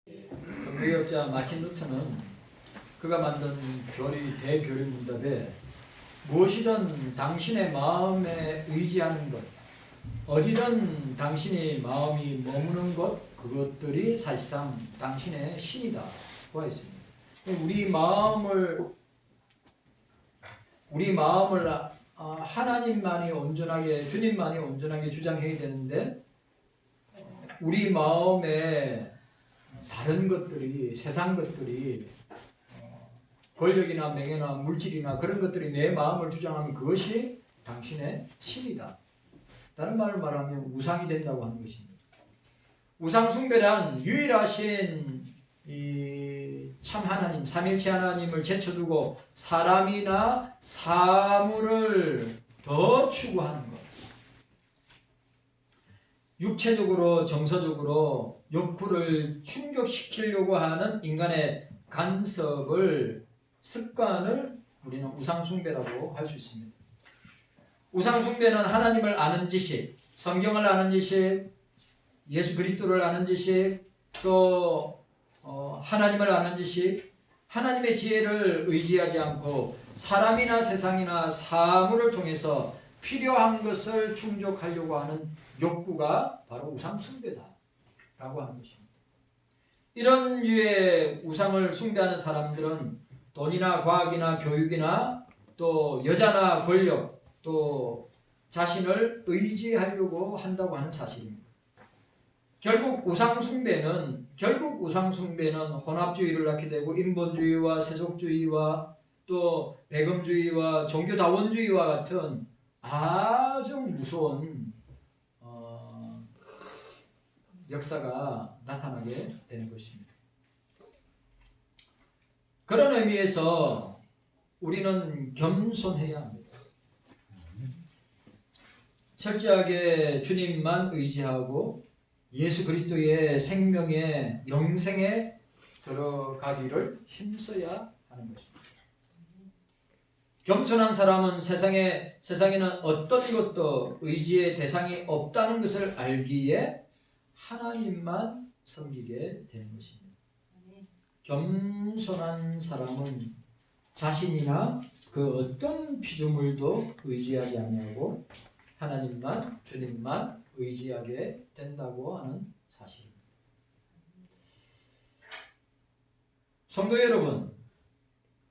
경제학자 마틴 루터는 그가 만든 대교리 문답에 무엇이든 당신의 마음에 의지하는 것, 어디든 당신이 마음이 머무는 것, 그것들이 사실상 당신의 신이다고 했습니다. 우리 마음을 하나님만이 온전하게, 주님만이 온전하게 주장해야 되는데, 우리 마음에 다른 것들이, 세상 것들이, 권력이나 명예나 물질이나 그런 것들이 내 마음을 주장하면 그것이 당신의 신이다. 다른 말을 말하면 우상이 된다고 하는 것입니다. 우상숭배란 유일하신 참 하나님, 삼일체 하나님을 제쳐두고 사람이나 사물을 더 추구하는 것. 육체적으로, 정서적으로 욕구를 충족시키려고 하는 인간의 간섭을, 습관을 우리는 우상숭배라고 할 수 있습니다. 우상숭배는 하나님을 아는 지식, 성경을 아는 지식, 예수 그리스도를 아는 지식, 또 하나님을 아는 지식, 하나님의 지혜를 의지하지 않고 사람이나 세상이나 사물을 통해서 필요한 것을 충족하려고 하는 욕구가 바로 우상숭배다라고 하는 것입니다. 이런 류의 우상을 숭배하는 사람들은 돈이나 과학이나 교육이나 또 여자나 권력, 또 자신을 의지하려고 한다고 하는 사실입니다. 결국 우상숭배는 혼합주의를 낳게 되고 인본주의와 세속주의와 또 배금주의와 종교다원주의와 같은 아주 무서운 역사가 나타나게 되는 것입니다. 그런 의미에서 우리는 겸손해야 합니다. 철저하게 주님만 의지하고 예수 그리스도의 생명의 영생에 들어가기를 힘써야 하는 것입니다. 겸손한 사람은 세상에는 어떤 것도 의지의 대상이 없다는 것을 알기에 하나님만 섬기게 되는 것입니다. 겸손한 사람은 자신이나 그 어떤 피조물도 의지하지 아니하고 하나님만, 주님만 의지하게 된다고 하는 사실입니다. 성도 여러분,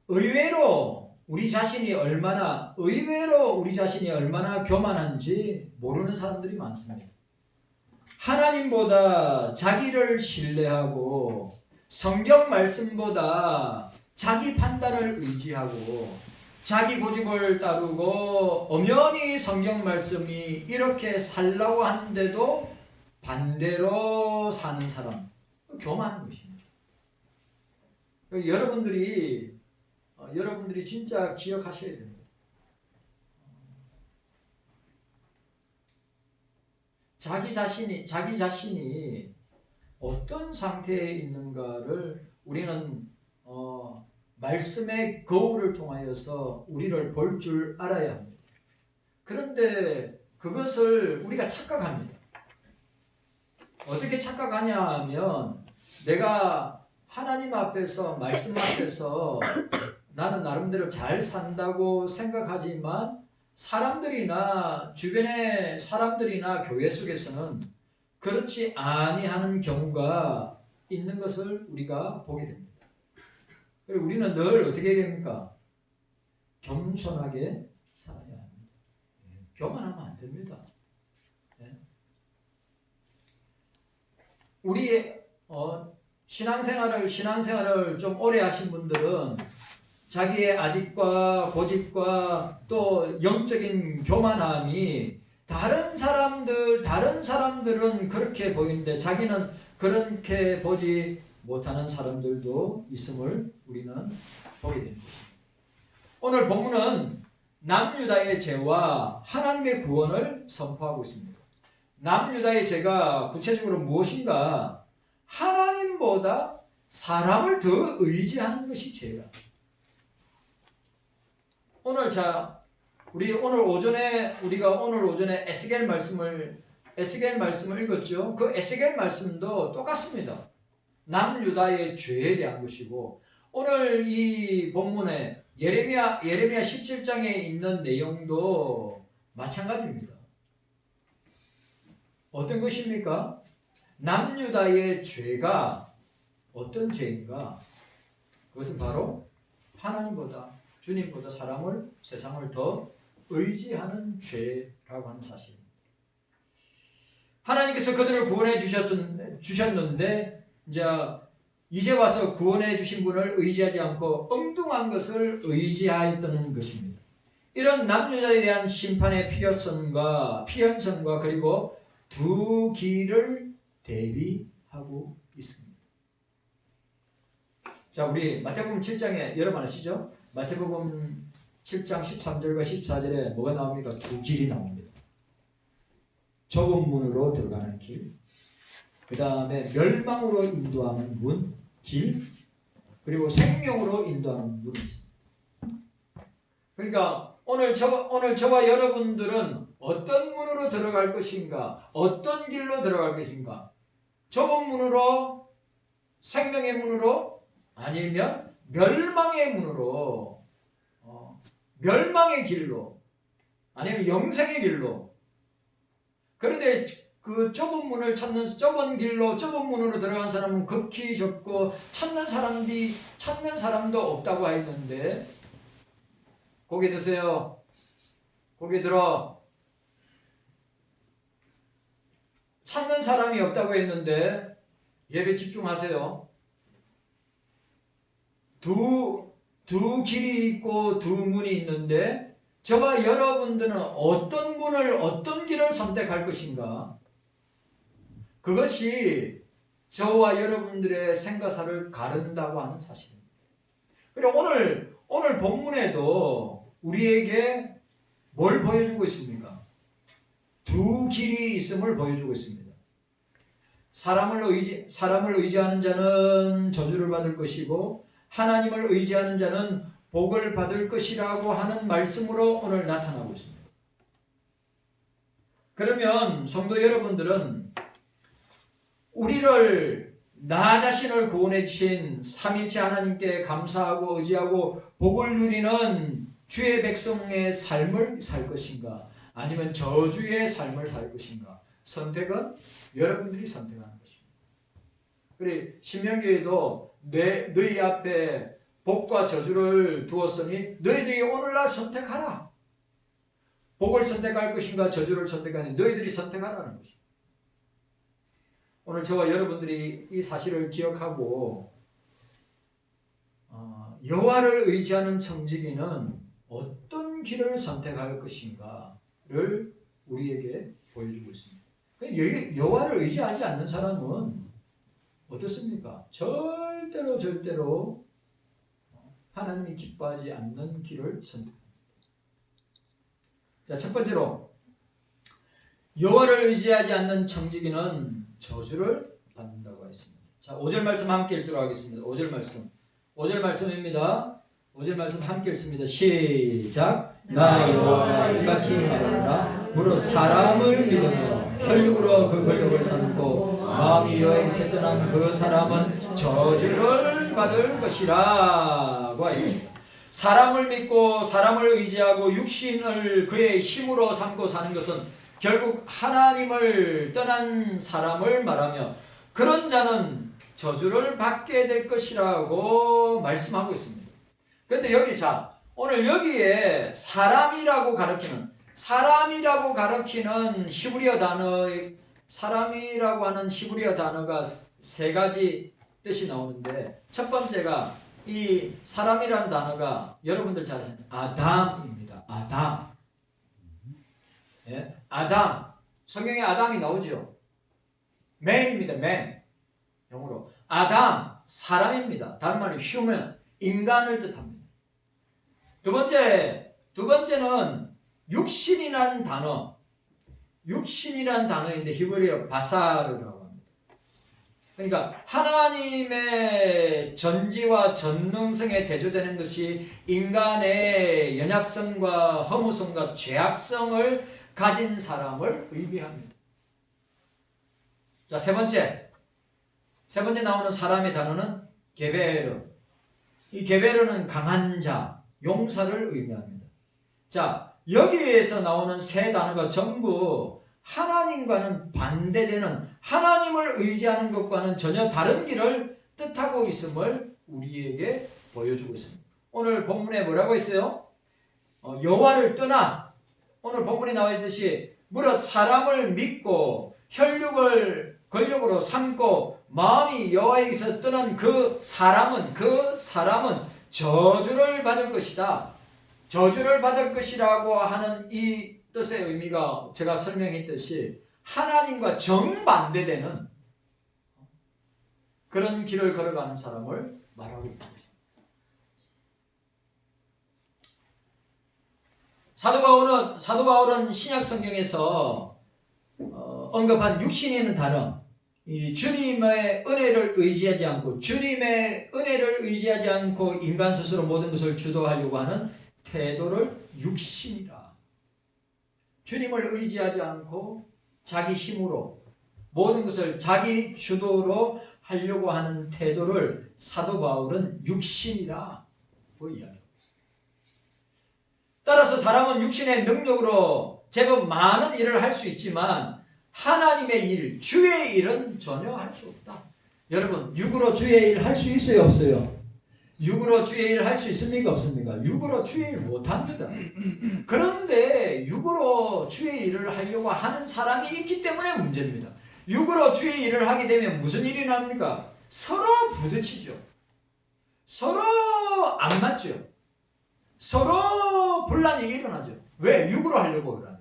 의외로 우리 자신이 얼마나 교만한지 모르는 사람들이 많습니다. 하나님보다 자기를 신뢰하고 성경 말씀보다 자기 판단을 의지하고 자기 고집을 따르고 엄연히 성경 말씀이 이렇게 살라고 하는데도 반대로 사는 사람, 교만한 것입니다. 여러분들이 진짜 기억하셔야 됩니다. 자기 자신이 어떤 상태에 있는가를 우리는 말씀의 거울을 통하여서 우리를 볼 줄 알아야 합니다. 그런데 그것을 우리가 착각합니다. 어떻게 착각하냐 하면 내가 하나님 앞에서, 말씀 앞에서 나는 나름대로 잘 산다고 생각하지만 주변의 사람들이나 교회 속에서는 그렇지 아니하는 경우가 있는 것을 우리가 보게 됩니다. 그리고 우리는 늘 어떻게 해야 됩니까? 겸손하게 살아야 합니다. 교만하면 안 됩니다. 우리 신앙생활을 좀 오래 하신 분들은 자기의 아집과 고집과 또 영적인 교만함이 다른 사람들은 그렇게 보이는데 자기는 그렇게 보지 못하는 사람들도 있음을 우리는 보게 됩니다. 오늘 본문은 남유다의 죄와 하나님의 구원을 선포하고 있습니다. 남유다의 죄가 구체적으로 무엇인가? 하나님보다 사람을 더 의지하는 것이 죄다. 우리가 오늘 오전에 에스겔 말씀을 읽었죠. 그 에스겔 말씀도 똑같습니다. 남유다의 죄에 대한 것이고, 오늘 이 본문에 예레미야 17장에 있는 내용도 마찬가지입니다. 어떤 것입니까? 남유다의 죄가 어떤 죄인가? 그것은 바로 하나님보다, 주님보다 세상을 더 의지하는 죄라고 하는 사실입니다. 하나님께서 그들을 구원해 주셨는데 이제 와서 구원해 주신 분을 의지하지 않고 엉뚱한 것을 의지하였다는 것입니다. 이런 남유다에 대한 심판의 필연성과 그리고 두 길을 대비하고 있습니다. 자, 우리 마태복음 7장에 여러분 아시죠? 마태복음 7장 13절과 14절에 뭐가 나옵니까? 두 길이 나옵니다. 좁은 문으로 들어가는 길, 그 다음에 멸망으로 인도하는 길, 그리고 생명으로 인도하는 문이 있습니다. 그러니까 오늘 저와 여러분들은 어떤 문으로 들어갈 것인가, 어떤 길로 들어갈 것인가, 좁은 문으로, 생명의 문으로, 아니면 멸망의 문으로, 멸망의 길로, 아니면 영생의 길로. 그런데 그 좁은 문을 찾는, 좁은 문으로 들어간 사람은 극히 적고 찾는 사람도 없다고 했는데, 고개 드세요. 고개 들어. 찾는 사람이 없다고 했는데 예배 집중하세요. 두 길이 있고 두 문이 있는데 저와 여러분들은 어떤 길을 선택할 것인가? 그것이 저와 여러분들의 생과사를 가른다고 하는 사실입니다. 그리고 오늘 본문에도 우리에게 뭘 보여주고 있습니까? 두 길이 있음을 보여주고 있습니다. 사람을 의지하는 자는 저주를 받을 것이고 하나님을 의지하는 자는 복을 받을 것이라고 하는 말씀으로 오늘 나타나고 있습니다. 그러면 성도 여러분들은 나 자신을 구원해 주신 삼위일체 하나님께 감사하고 의지하고 복을 누리는 주의 백성의 삶을 살 것인가? 아니면 저주의 삶을 살 것인가? 선택은 여러분들이 선택하는 것입니다. 그래 신명기에도 너희 앞에 복과 저주를 두었으니 너희들이 오늘날 선택하라. 복을 선택할 것인가 저주를 선택하니 너희들이 선택하라는 것입니다. 오늘 저와 여러분들이 이 사실을 기억하고 여호와를 의지하는 청지기는 어떤 길을 선택할 것인가를 우리에게 보여주고 있습니다. 여호와를 의지하지 않는 사람은 어떻습니까? 절대로 하나님이 기뻐하지 않는 길을 선택합니다. 자, 첫 번째로 여호와를 의지하지 않는 청지기는 저주를 받는다고 했습니다. 자, 5절 말씀 함께 읽도록 하겠습니다. 5절 말씀입니다. 5절 말씀 함께 읽습니다. 시작. 나 여호와가 이같이 말하노라. 무릇 사람을 믿으며 혈육으로 그 권력을 삼고 마음이 여행세 떠난 그 사람은 저주를 받을 것이라고 했습니다. 사람을 믿고 사람을 의지하고 육신을 그의 힘으로 삼고 사는 것은 결국 하나님을 떠난 사람을 말하며 그런 자는 저주를 받게 될 것이라고 말씀하고 있습니다. 그런데 오늘 여기에 사람이라고 가르치는 히브리어 단어, 사람이라고 하는 히브리어 단어가 세 가지 뜻이 나오는데 첫 번째가 이 사람이라는 단어가 여러분들 잘 아시는 아담입니다. 아담. 예? 아담. 성경에 아담이 나오죠. man입니다. man. 영어로. 아담. 사람입니다. 다른 말로 human. 인간을 뜻합니다. 두 번째는 육신이라는 단어인데 히브리어 바사르라고 합니다. 그러니까 하나님의 전지와 전능성에 대조되는 것이 인간의 연약성과 허무성과 죄악성을 가진 사람을 의미합니다. 자, 세 세 번째 나오는 사람의 단어는 게베르. 이 게베르는 강한 자, 용사를 의미합니다. 자, 여기에서 나오는 세 단어가 전부 하나님과는 반대되는, 하나님을 의지하는 것과는 전혀 다른 길을 뜻하고 있음을 우리에게 보여주고 있습니다. 오늘 본문에 뭐라고 했어요? 여호와를 떠나, 오늘 본문에 나와 있듯이 무릇 사람을 믿고 혈육을 권력으로 삼고 마음이 여호와에게서 떠난 그 사람은 저주를 받을 것이다. 저주를 받을 것이라고 하는 이 뜻의 의미가 제가 설명했듯이 하나님과 정반대되는 그런 길을 걸어가는 사람을 말하고 있는 것입니다. 사도 바울은 신약 성경에서 언급한 육신이라는 단어, 이 주님의 은혜를 의지하지 않고 인간 스스로 모든 것을 주도하려고 하는 태도를 육신이라. 주님을 의지하지 않고 자기 힘으로 모든 것을 자기 주도로 하려고 하는 태도를 사도 바울은 육신이라고 이야기합니다. 따라서 사람은 육신의 능력으로 제법 많은 일을 할 수 있지만 하나님의 일, 주의 일은 전혀 할 수 없다. 여러분, 육으로 주의 일 할 수 있어요, 없어요? 육으로 주의 일 할 수 있습니까, 없습니까? 육으로 주의 일 못합니다. 그런데 육으로 주의 일을 하려고 하는 사람이 있기 때문에 문제입니다. 육으로 주의 일을 하게 되면 무슨 일이 납니까? 서로 부딪히죠. 서로 안 맞죠. 서로 분란이 일어나죠. 왜? 육으로 하려고 그러니까.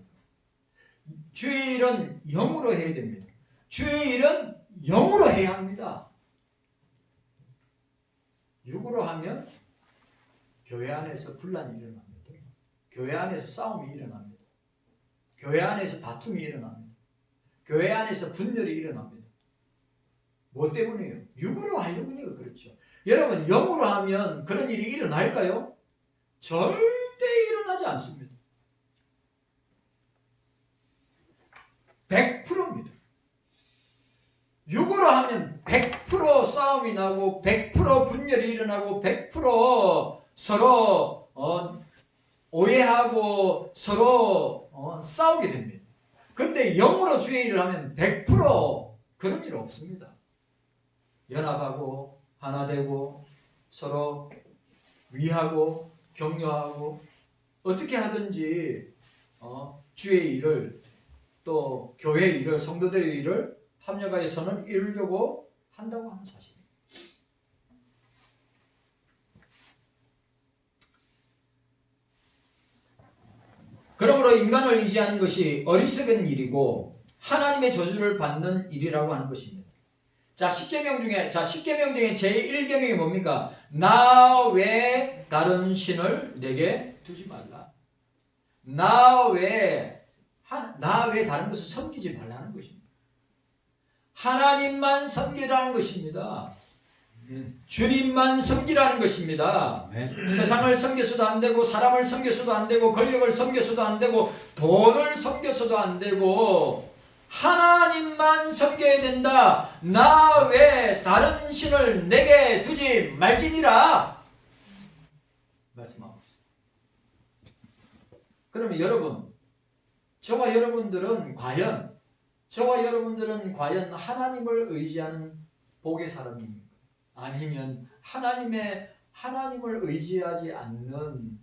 주의 일은 영으로 해야 됩니다. 주의 일은 영으로 해야 합니다. 육으로 하면 교회 안에서 분란이 일어납니다. 교회 안에서 싸움이 일어납니다. 교회 안에서 다툼이 일어납니다. 교회 안에서 분열이 일어납니다. 뭐 때문이에요? 육으로 하려고 하니까 그렇죠. 여러분, 영으로 하면 그런 일이 일어날까요? 절대 일어나지 않습니다. 100%입니다. 육으로 하면 100% 싸움이 나고 100% 분열이 일어나고 100% 서로 오해하고 서로 싸우게 됩니다. 그런데 영으로 주의 일을 하면 100% 그런 일 없습니다. 연합하고 하나 되고 서로 위하고 격려하고 어떻게 하든지 주의 일을 또 교회 일을, 성도들의 일을 합력하여서는 이루려고 한다고 하는 사실입니다. 그러므로 인간을 의지하는 것이 어리석은 일이고 하나님의 저주를 받는 일이라고 하는 것입니다. 자, 10계명 중에 제1계명이 뭡니까? 나 외에 다른 신을 내게 두지 말라. 나 외에 다른 것을 섬기지 말라는 것입니다. 하나님만 섬기라는 것입니다. 주님만 섬기라는 것입니다. 세상을 섬겨서도 안 되고 사람을 섬겨서도 안 되고 권력을 섬겨서도 안 되고 돈을 섬겨서도 안 되고 하나님만 섬겨야 된다. 나 외에 다른 신을 내게 두지 말지니라 말씀하고 있습니다. 그러면 여러분, 저와 여러분들은 과연 하나님을 의지하는 복의 사람입니까? 아니면 하나님을 의지하지 않는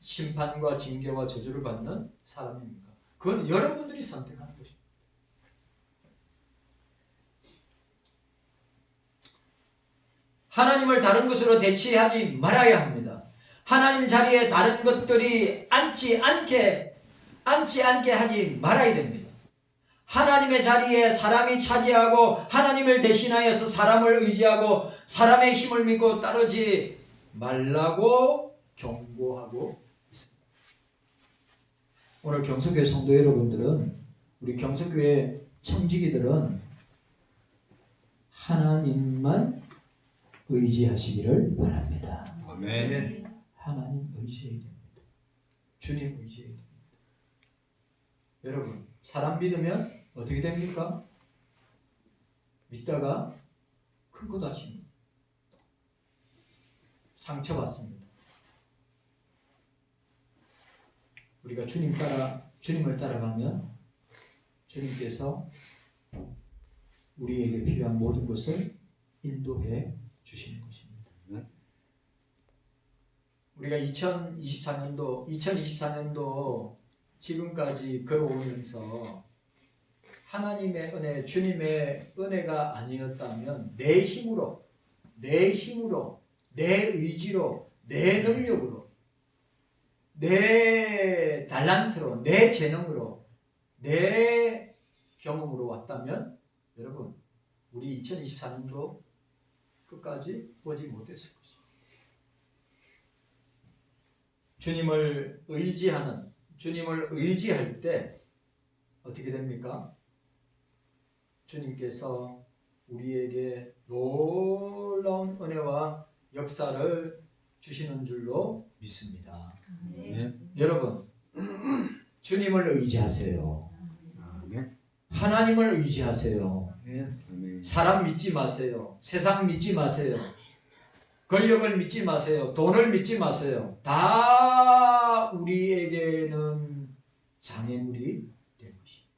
심판과 징계와 저주를 받는 사람입니까? 그건 여러분들이 선택하는 것입니다. 하나님을 다른 것으로 대체하지 말아야 합니다. 하나님 자리에 다른 것들이 앉지 않게 하지 말아야 됩니다. 하나님의 자리에 사람이 차지하고 하나님을 대신하여서 사람을 의지하고 사람의 힘을 믿고 따르지 말라고 경고하고 있습니다. 오늘 경성교회 성도 여러분들은, 우리 경성교회 청지기들은 하나님만 의지하시기를 바랍니다. 아멘. 하나님 의지해야 됩니다. 주님 의지해야 됩니다. 여러분, 사람 믿으면 어떻게 됩니까? 믿다가 큰 거 다칩니다. 상처받습니다. 우리가 주님을 따라가면 주님께서 우리에게 필요한 모든 것을 인도해 주시는 것입니다. 우리가 2024년도 지금까지 걸어오면서 하나님의 은혜, 주님의 은혜가 아니었다면 내 힘으로, 내 의지로, 내 능력으로, 내 달란트로, 내 재능으로, 내 경험으로 왔다면 여러분, 우리 2024년도 끝까지 오지 못했을 것입니다. 주님을 의지할 때 어떻게 됩니까? 주님께서 우리에게 놀라운 은혜와 역사를 주시는 줄로 믿습니다. 여러분, 주님을 의지하세요. 하나님을 의지하세요. 사람 믿지 마세요. 세상 믿지 마세요. 권력을 믿지 마세요. 돈을 믿지 마세요. 다 우리에게는 장애물이 된 것입니다.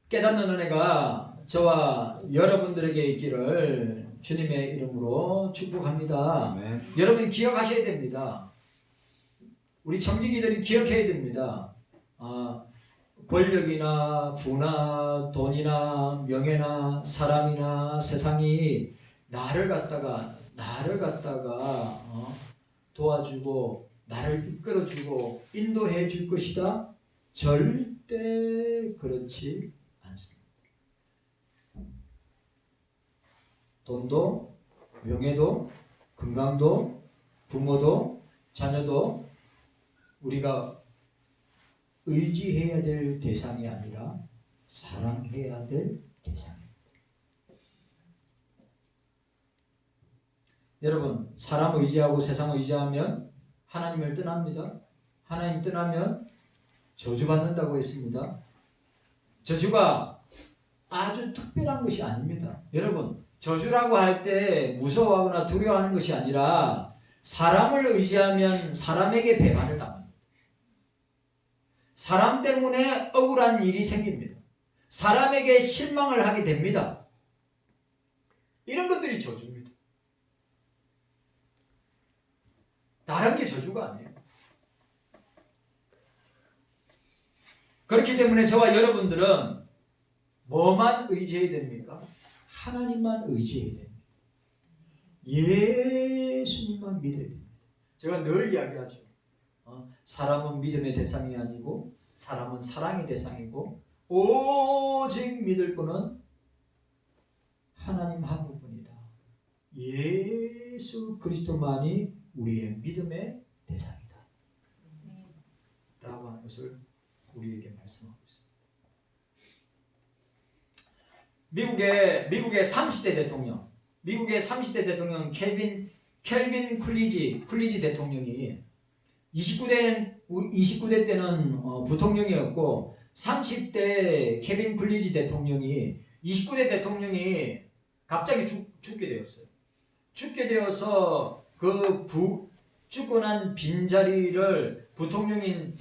깨닫는 은혜가 저와 여러분들에게 있기를 주님의 이름으로 축복합니다. 여러분 기억하셔야 됩니다. 우리 청지기들이 기억해야 됩니다. 권력이나 부나 돈이나 명예나 사람이나 세상이 나를 갖다가 도와주고 나를 이끌어주고 인도해 줄 것이다? 절대 그렇지 않습니다. 돈도 명예도 건강도 부모도 자녀도 우리가 의지해야 될 대상이 아니라 사랑해야 될 대상입니다. 여러분, 사람 의지하고 세상 의지하면 하나님을 떠납니다. 하나님 떠나면 저주받는다고 했습니다. 저주가 아주 특별한 것이 아닙니다. 여러분, 저주라고 할 때 무서워하거나 두려워하는 것이 아니라 사람을 의지하면 사람에게 배반을 당합니다. 사람 때문에 억울한 일이 생깁니다. 사람에게 실망을 하게 됩니다. 이런 것들이 저주입니다. 다른 게 저주가 아니에요. 그렇기 때문에 저와 여러분들은 뭐만 의지해야 됩니까? 하나님만 의지해야 됩니다. 예수님만 믿어야 됩니다. 제가 늘 이야기하죠. 사람은 믿음의 대상이 아니고 사람은 사랑의 대상이고 오직 믿을 분은 하나님 한 분뿐이다. 예수 그리스도만이 우리의 믿음의 대상이다. 라고 하는 것을 우리에게 말씀하고 있습니다. 미국의 30대 대통령, 켈빈 클리지 대통령이 29대 때는 부통령이었고 30대 케빈 클리지 대통령이 29대 대통령이 갑자기 죽게 되었어요. 죽게 되어서 죽고 난 빈자리를 부통령이었던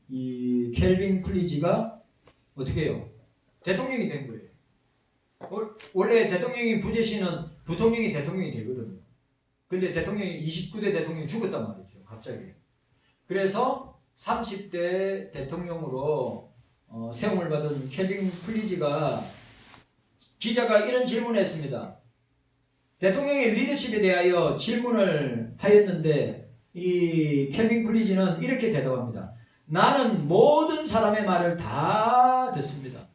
이 켈빈 클리지가 어떻게 해요? 대통령이 된 거예요. 원래 대통령이 부재시는 부통령이 대통령이 되거든요. 근데 29대 대통령이 죽었단 말이죠. 갑자기. 그래서 30대 대통령으로 세움을 받은 켈빈 클리지가 기자가 이런 질문을 했습니다. 대통령의 리더십에 대하여 질문을 하였는데 이 켈빈 클리지는 이렇게 대답합니다. 나는 모든 사람의 말을 다 듣습니다.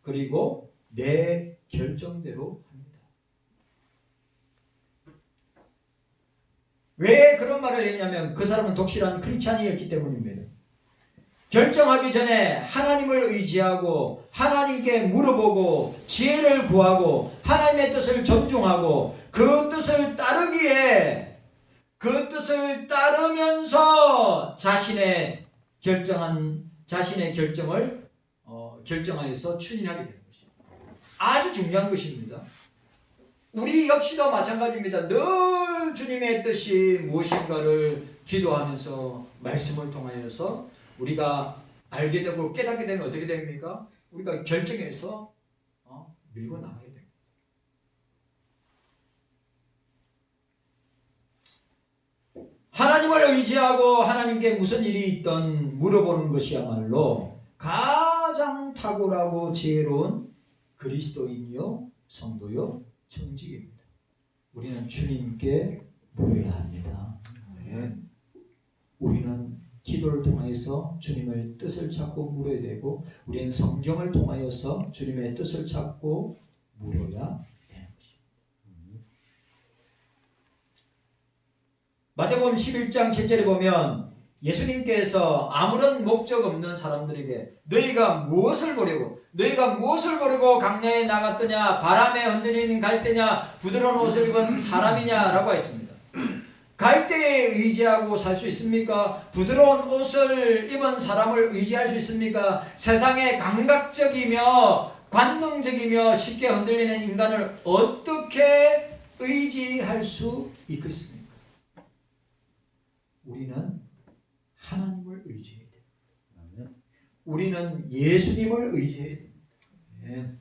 그리고 내 결정대로 합니다. 왜 그런 말을 했냐면 그 사람은 독실한 크리스찬이었기 때문입니다. 결정하기 전에 하나님을 의지하고 하나님께 물어보고 지혜를 구하고 하나님의 뜻을 존중하고 그 뜻을 따르기에 그 뜻을 따르면서 자신의 결정을 결정하여서 추진하게 되는 것입니다. 아주 중요한 것입니다. 우리 역시도 마찬가지입니다. 늘 주님의 뜻이 무엇인가를 기도하면서 말씀을 통하여서 우리가 알게 되고 깨닫게 되면 어떻게 됩니까? 우리가 결정해서 밀고 나가야 됩니다. 하나님을 의지하고 하나님께 무슨 일이 있든 물어보는 것이야말로 가장 탁월하고 지혜로운 그리스도인이요 성도요 정직입니다. 우리는 주님께 물어야 합니다. 네. 우리는 기도를 통해서 주님의 뜻을 찾고 물어야 되고, 우리는 성경을 통하여서 주님의 뜻을 찾고 물어야 되는 것입니다. 마태복음 11장 7절에 보면 예수님께서 아무런 목적 없는 사람들에게 너희가 무엇을 보려고 강야에 나갔더냐, 바람에 흔들리는 갈대냐, 부드러운 옷을 입은 사람이냐라고 했습니다. 갈대에 의지하고 살 수 있습니까? 부드러운 옷을 입은 사람을 의지할 수 있습니까? 세상에 감각적이며 관능적이며 쉽게 흔들리는 인간을 어떻게 의지할 수 있겠습니까? 우리는 하나님을 의지해야 됩니다. 우리는 예수님을 의지해야 됩니다. 네.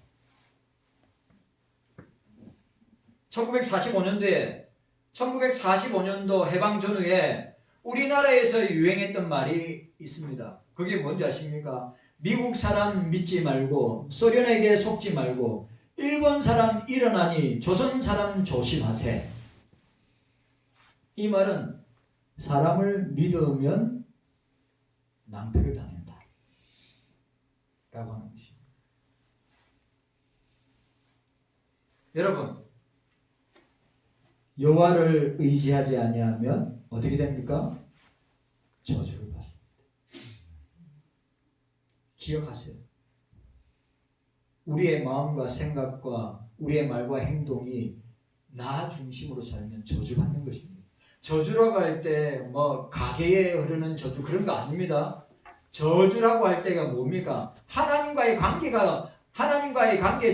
1945년도 해방 전후에 우리나라에서 유행했던 말이 있습니다. 그게 뭔지 아십니까? 미국 사람 믿지 말고, 소련에게 속지 말고, 일본 사람 일어나니 조선 사람 조심하세. 이 말은 사람을 믿으면 낭패를 당한다 라고 하는 것입니다. 여러분, 여호와를 의지하지 아니하면 어떻게 됩니까? 저주를 받습니다. 기억하세요. 우리의 마음과 생각과 우리의 말과 행동이 나 중심으로 살면 저주받는 것입니다. 저주라고 할 때 뭐 가게에 흐르는 저주 그런 거 아닙니다. 저주라고 할 때가 뭡니까? 하나님과의 관계,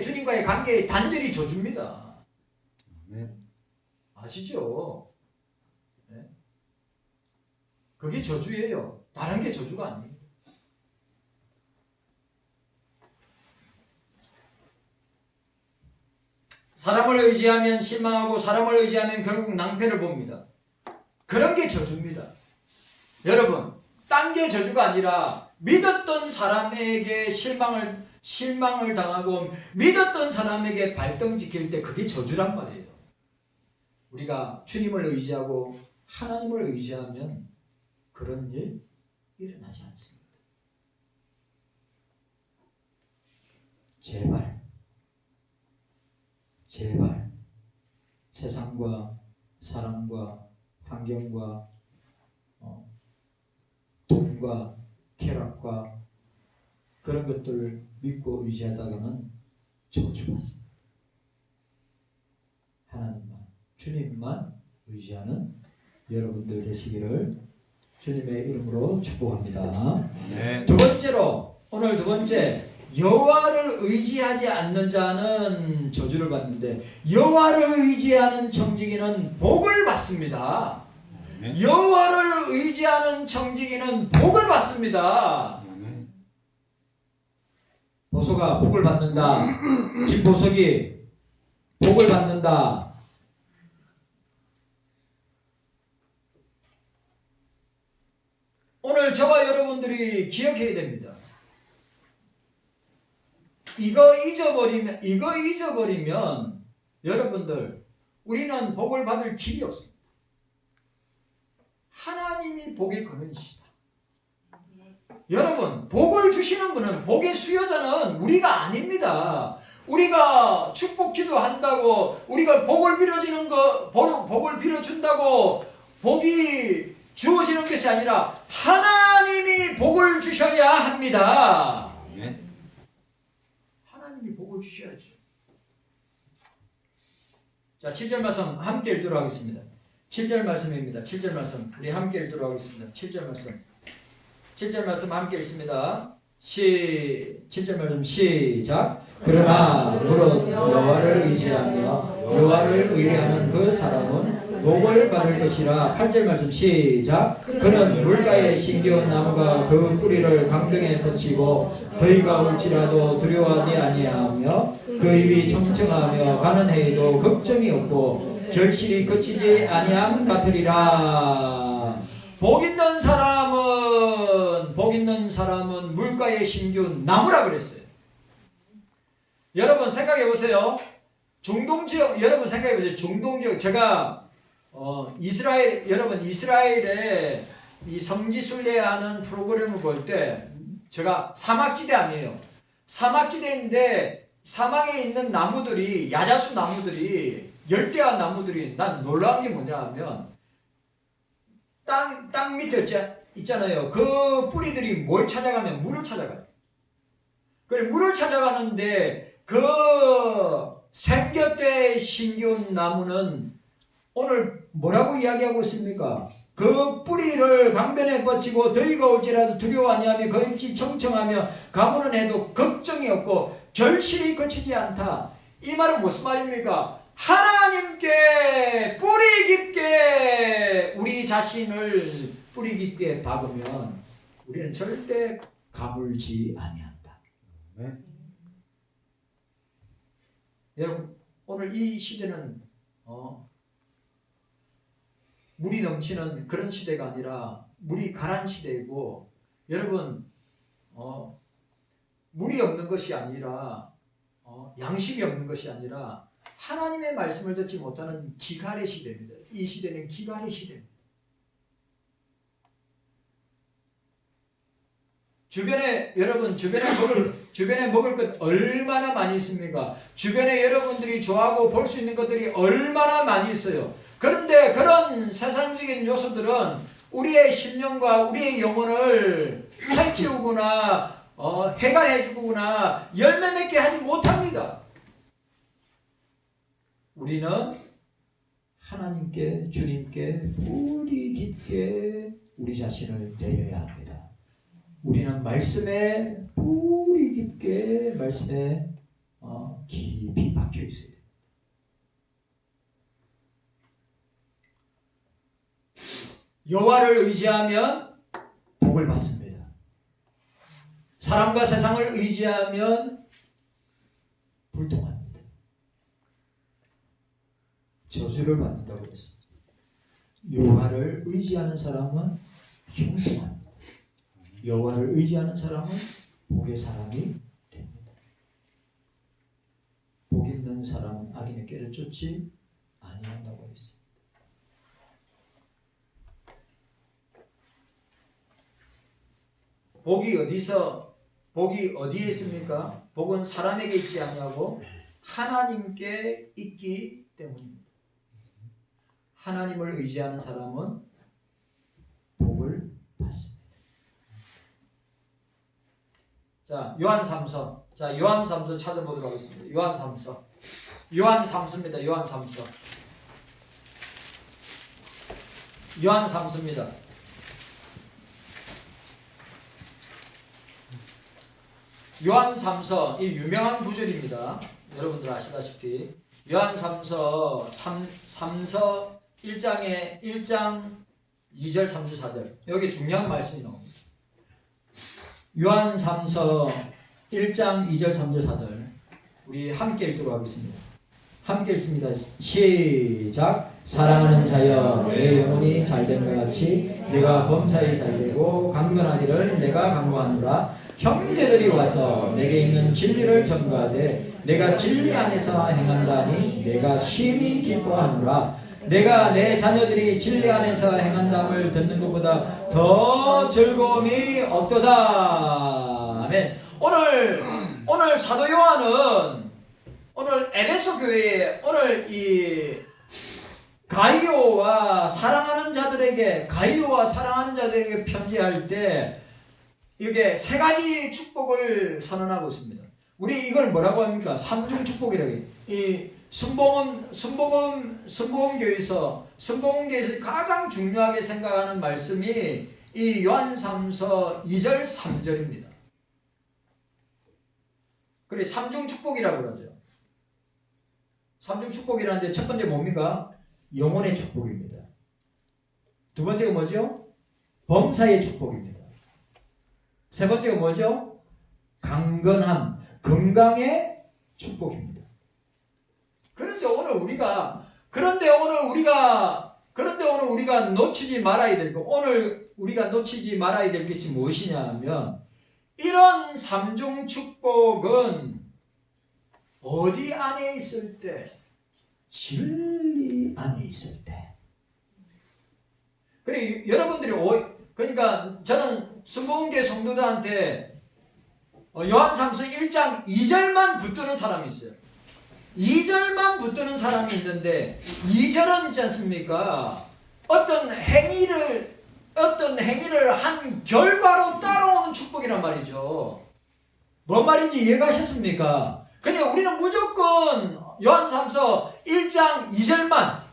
주님과의 관계의 단절이 저주입니다. 아시죠? 네? 그게 저주예요. 다른 게 저주가 아닙니다. 사람을 의지하면 실망하고 사람을 의지하면 결국 낭패를 봅니다. 그런 게 저주입니다. 여러분, 딴 게 저주가 아니라 믿었던 사람에게 실망을 당하고 믿었던 사람에게 발등 지킬 때 그게 저주란 말이에요. 우리가 주님을 의지하고 하나님을 의지하면 그런 일 일어나지 않습니다. 제발 세상과 사람과 환경과 돈과 쾌락과 그런 것들을 믿고 의지하다가는 저주받습니다. 하나님만, 주님만 의지하는 여러분들 되시기를 주님의 이름으로 축복합니다. 네. 오늘 두 번째, 여호와를 의지하지 않는 자는 저주를 받는데 여호와를 의지하는 청지기는 복을 받습니다. 여호와를 의지하는 청지기는 복을 받습니다. 보소가 복을 받는다. 김보석이 복을 받는다. 오늘 저와 여러분들이 기억해야 됩니다. 이거 잊어버리면 여러분들, 우리는 복을 받을 길이 없습니다. 하나님이 복의 근원이시다. 여러분, 복을 주시는 분은, 복의 수요자는 우리가 아닙니다. 우리가 축복 기도한다고, 우리가 복을 빌어준다고 복이 주어지는 것이 아니라 하나님이 복을 주셔야 합니다. 하나님이 복을 주셔야죠. 자, 7절 말씀 함께 읽도록 하겠습니다. 7절 말씀입니다. 7절 말씀 우리 함께 읽도록 하겠습니다. 7절 말씀 7절 말씀 함께 읽습니다. 7절 말씀 시작. 그러나 무릇 여호와를 의지하며 여호와를 의뢰하는 그 사람은 복을 받을 것이라. 8절 말씀 시작. 그는 물가에 심겨온 나무가 그 뿌리를 강병에 뻗치고 더위가 올지라도 두려워하지 아니하며 그 입이 청청하며 가는 해에도 걱정이 없고 결실이 그치지 아니함 같으리라. 복 있는 사람은 물가에 심겨온 나무라 그랬어요. 여러분 생각해 보세요. 중동 지역, 여러분 생각해 보세요. 중동 지역, 제가 이스라엘의 이 성지순례하는 프로그램을 볼 때, 제가 사막지대 아니에요. 사막지대인데 사막에 있는 나무들이, 야자수 나무들이, 열대화 나무들이, 난 놀라운 게 뭐냐 하면 땅 밑에 있잖아요. 그 뿌리들이 뭘 찾아가면 물을 찾아가요. 그래, 물을 찾아가는데 그 생겨대에 심겨온 나무는 오늘 뭐라고 이야기하고 있습니까? 그 뿌리를 강변에 뻗치고 더위가 올지라도 두려워 아니하며 그 잎이 청청하며 가무는 해도 걱정이 없고 결실이 거치지 않다. 이 말은 무슨 말입니까? 하나님께 뿌리 깊게 우리 자신을 뿌리 깊게 박으면 우리는 절대 가물지 아니한다. 네? 여러분 오늘 이 시대는 물이 넘치는 그런 시대가 아니라 물이 가란 시대이고, 여러분 물이 없는 것이 아니라 양식이 없는 것이 아니라 하나님의 말씀을 듣지 못하는 기갈의 시대입니다. 이 시대는 기갈의 시대입니다. 여러분 주변에 먹을 것 얼마나 많이 있습니까? 주변에 여러분들이 좋아하고 볼 수 있는 것들이 얼마나 많이 있어요. 그런데 그런 세상적인 요소들은 우리의 심령과 우리의 영혼을 살찌우거나 해갈해주거나 열매 맺게 하지 못합니다. 우리는 하나님께, 주님께 뿌리 깊게 우리 자신을 내려야 합니다. 우리는 말씀에 뿌리 깊게 말씀에 깊이 박혀 있어야 됩니다. 여호와를 의지하면 복을 받습니다. 사람과 세상을 의지하면 불통합니다. 저주를 받는다고 했습니다. 여호와를 의지하는 사람은 형통합니다. 여호와를 의지하는 사람은 복의 사람이 됩니다. 복 있는 사람은 악인의 꾀를 쫓지 아니한다고 했습니다. 복이 어디에 있습니까? 복은 사람에게 있지 아니하고 하나님께 있기 때문입니다. 하나님을 의지하는 사람은 복을 받습니다. 자, 요한 3서. 자, 요한 3서 찾아보도록 하겠습니다. 요한 3서. 요한 3서입니다. 요한 3서. 요한 3서입니다. 요한 3서, 이 유명한 구절입니다. 여러분들 아시다시피 요한 3서 1장 2절 3절 4절 여기 중요한 말씀이 나옵니다. 요한 3서 1장 2절 3절 4절 우리 함께 읽도록 하겠습니다. 함께 읽습니다. 시작. 사랑하는 자여 내 영혼이 잘된 것 같이 내가 범사에 잘되고 강건하기를 내가 강구하노라. 형제들이 와서 내게 있는 진리를 전가하되 내가 진리 안에서 행한다니 내가 심히 기뻐하노라. 내가 내 자녀들이 진리 안에서 행한다함을 듣는 것보다 더 즐거움이 없도다. 아멘. 오늘 사도 요한은 오늘 에베소 교회에 오늘 이 가이오와 사랑하는 자들에게 편지할 때 이게 세 가지 축복을 선언하고 있습니다. 우리 이걸 뭐라고 합니까? 삼중 축복이라고 해요. 이 순복음 교회에서 성공계에서 가장 중요하게 생각하는 말씀이 이 요한 3서 2절 3절입니다. 그래 삼중 축복이라고 그러죠. 삼중 축복이라는데 첫 번째 뭡니까? 영혼의 축복입니다. 두 번째가 뭐죠? 범사의 축복입니다. 세 번째가 뭐죠? 강건함, 건강의 축복입니다. 그런데 오늘 우리가 놓치지 말아야 될 것, 오늘 우리가 놓치지 말아야 될 것이 무엇이냐 하면, 이런 삼중 축복은 어디 안에 있을 때? 진리 안에 있을 때. 그래, 여러분들이 그러니까 저는 성공계 성도들한테 요한 3서 1장 2절만 붙드는 사람이 있어요. 2절만 붙드는 사람이 있는데 2절은 있지 않습니까? 어떤 행위를 한 결과로 따라오는 축복이란 말이죠. 뭔 말인지 이해가셨습니까? 그러니까 우리는 무조건 요한 3서 1장 2절만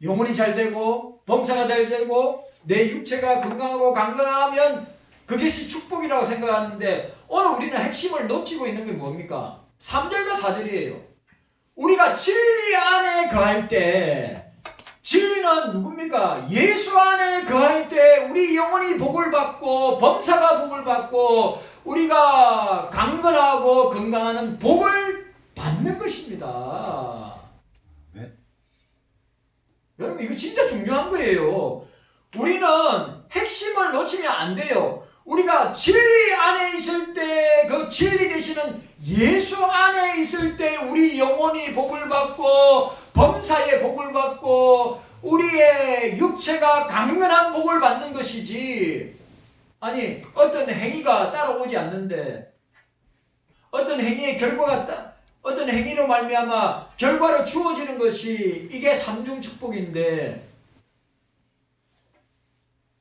영혼이 잘 되고 범사가 잘 되고 내 육체가 건강하고 강건하면 그것이 축복이라고 생각하는데, 오늘 우리는 핵심을 놓치고 있는 게 뭡니까? 3절과 4절이에요. 우리가 진리 안에 거할 때, 진리는 누굽니까? 예수 안에 거할 때 우리 영혼이 복을 받고 범사가 복을 받고 우리가 강건하고 건강한 복을 받는 것입니다. 네? 여러분 이거 진짜 중요한 거예요. 우리는 핵심을 놓치면 안 돼요. 우리가 진리 안에 있을 때, 그 진리 되시는 예수 안에 있을 때 우리 영혼이 복을 받고 범사의 복을 받고 우리의 육체가 강건한 복을 받는 것이지, 아니 어떤 행위가 따라오지 않는데, 어떤 행위의 결과가 어떤 행위로 말미암아 결과로 주어지는 것이 이게 삼중 축복인데,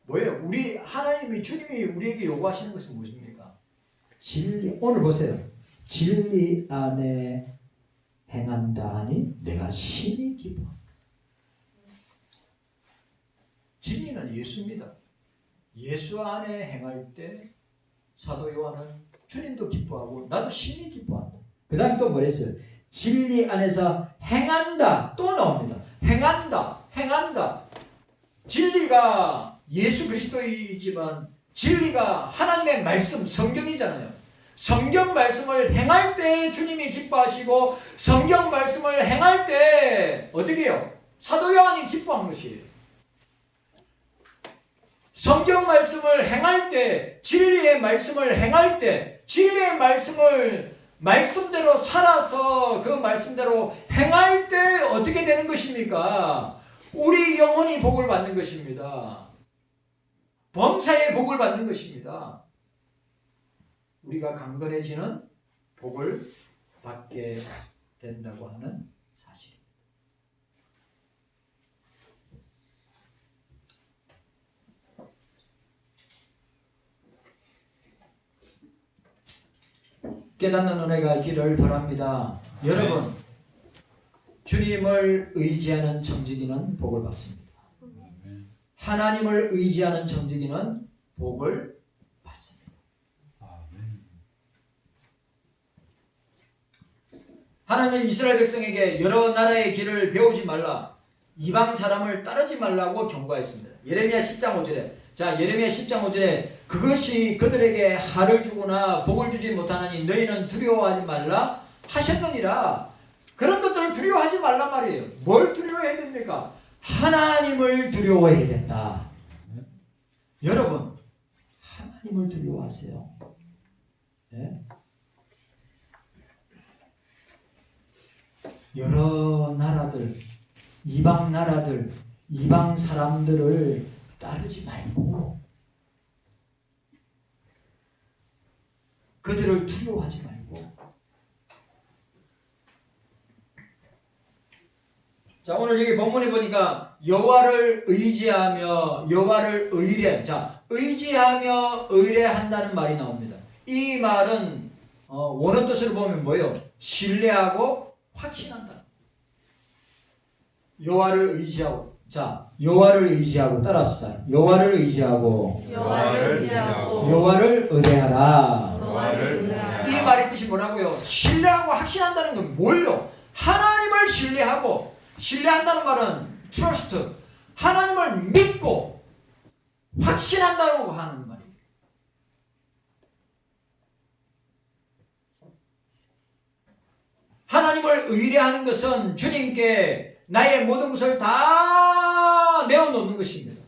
뭐예요? 우리 하나님이, 주님이 우리에게 요구하시는 것은 무엇입니까? 진리. 오늘 보세요. 진리 안에 행한다 하니 내가 심히 기뻐한다. 진리는 예수입니다. 예수 안에 행할 때 사도 요한은 주님도 기뻐하고 나도 심히 기뻐한다. 그 다음에 또 뭐랬어요? 진리 안에서 행한다. 또 나옵니다. 행한다. 진리가 예수 그리스도이지만 진리가 하나님의 말씀, 성경이잖아요. 성경 말씀을 행할 때 주님이 기뻐하시고, 성경 말씀을 행할 때 어떻게 해요? 사도 요한이 기뻐한 것이에요. 성경 말씀을 행할 때, 진리의 말씀을 행할 때, 진리의 말씀을 말씀대로 살아서 그 말씀대로 행할 때 어떻게 되는 것입니까? 우리 영혼이 복을 받는 것입니다. 범사의 복을 받는 것입니다. 우리가 강건해지는 복을 받게 된다고 하는 사실입니다. 깨닫는 은혜가 있기를 바랍니다. 여러분, 주님을 의지하는 청지기는 복을 받습니다. 하나님을 의지하는 청지기는 복을 받습니다. 하나님은 이스라엘 백성에게 여러 나라의 길을 배우지 말라, 이방 사람을 따르지 말라고 경고했습니다. 예레미야 10장 5절에, 자, 예레미야 10장 5절에 그것이 그들에게 할을 주거나 복을 주지 못하느니 너희는 두려워하지 말라 하셨느니라. 그런 것들을 두려워하지 말란 말이에요. 뭘 두려워해야 됩니까? 하나님을 두려워해야 된다. 여러분, 하나님을 두려워하세요. 네? 여러 나라들, 이방 사람들을 따르지 말고, 그들을 두려워하지 말고. 자, 오늘 여기 본문에 보니까 여호와를 의지하며 여호와를 의뢰. 자, 의지하며 의뢰한다는 말이 나옵니다. 이 말은 원어 뜻으로 보면 뭐예요? 신뢰하고 확신한다. 여호와를 의지하고 자, 여호와를 의지하고 따라합시다. 여호와를 의지하고 여호와를 의지하고 여호와를 의뢰하라. 여호와를 의뢰하라. 이 말의 뜻이 뭐라고요? 신뢰하고 확신한다는 건 뭘요? 하나님을 신뢰하고, 신뢰한다는 말은 trust, 하나님을 믿고 확신한다고 하는 말이에요. 하나님을 의뢰하는 것은 주님께 나의 모든 것을 다 내어놓는 것입니다.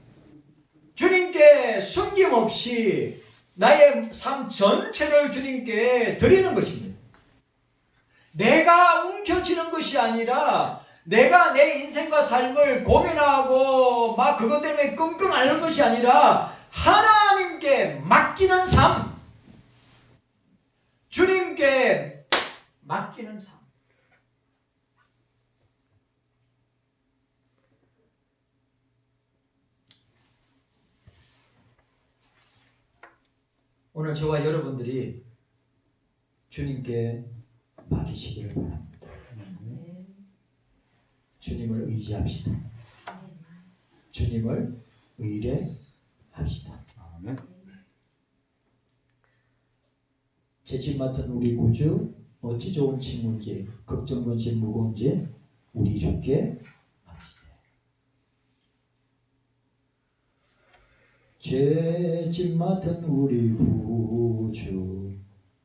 주님께 숨김없이 나의 삶 전체를 주님께 드리는 것입니다. 내가 움켜쥐는 것이 아니라 내가 내 인생과 삶을 고민하고 막 그것 때문에 끙끙 앓는 것이 아니라 하나님께 맡기는 삶, 주님께 맡기는 삶. 오늘 저와 여러분들이 주님께 맡기시기를 바랍니다. 주님을 의지합시다. 주님을 의뢰합시다. 아멘. 재침 맡은 우리 구주 어찌 좋은 친구인지 걱정 근심 무거운지 우리 주께 맡기세요. 죄짐 맡은 우리 구주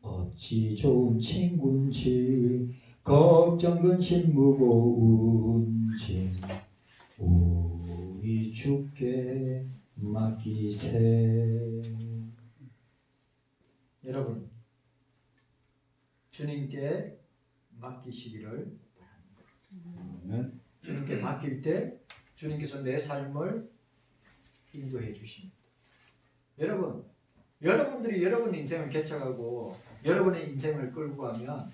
어찌 좋은 친구인지 걱정 근심 무거운지 우리 주께 맡기세. 여러분, 주님께 맡기시기를 바랍니다. 아멘. 주님께 맡길 때 주님께서 내 삶을 인도해 주십니다. 여러분, 여러분들이 여러분 인생을 개척하고 여러분의 인생을 끌고 가면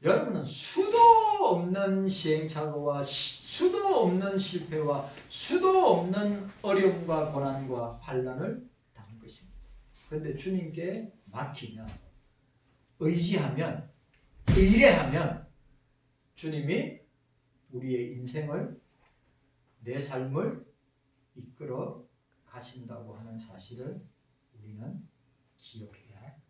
여러분은 수도 없는 시행착오와 수도 없는 실패와 수도 없는 어려움과 고난과 환난을 당할 것입니다. 그런데 주님께 맡기면, 의지하면, 의뢰하면 주님이 우리의 인생을, 내 삶을 이끌어 가신다고 하는 사실을 우리는 기억해야 합니다.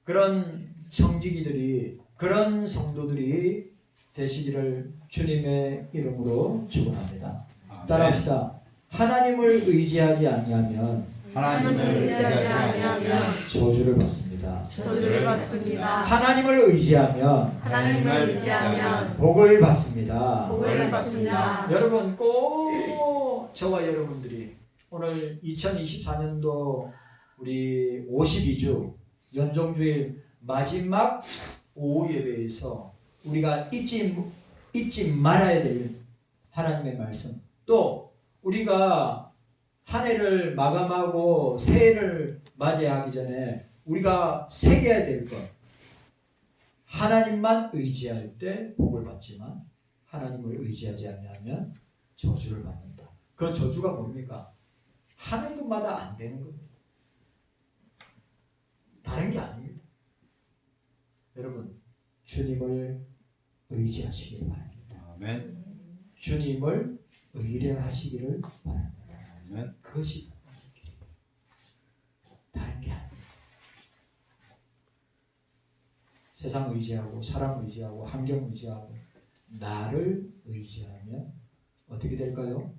그런 청지기들이, 그런 성도들이 되시기를 주님의 이름으로 축원합니다. 따라합시다. 하나님을 의지하지 아니하면 하나님을 의지하지 아니하면 저주를 받습니다. 저주를 받습니다. 하나님을 의지하면 하나님을 의지하면 복을 받습니다. 복을 받습니다. 여러분, 꼭 저와 여러분들이 오늘 2024년도 우리 52주 연종주일 마지막 오후 예배에서 우리가 잊지 말아야 될 하나님의 말씀, 또 우리가 한 해를 마감하고 새해를 맞이하기 전에 우리가 새겨야 될 것, 하나님만 의지할 때 복을 받지만 하나님을 의지하지 않으면 저주를 받는다. 그 저주가 뭡니까? 하는 것마다 안 되는 겁니다. 다른 게 아닙니다. 여러분, 주님을 의지하시길 바랍니다. 아멘. 주님을 의뢰하시기를 바랍니다. 아멘. 그것이 다른 게 아닙니다. 세상 의지하고 사람 의지하고 환경 의지하고 나를 의지하면 어떻게 될까요?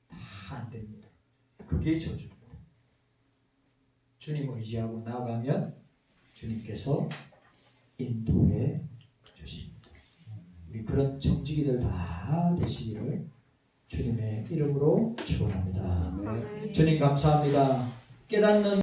다 안 됩니다. 그게 저주입니다. 주님 의지하고 나아가면 주님께서 인도해 주십니다. 우리 그런 청지기들 다 되시기를 주님의 이름으로 축원합니다. 아멘. 주님 감사합니다. 깨닫는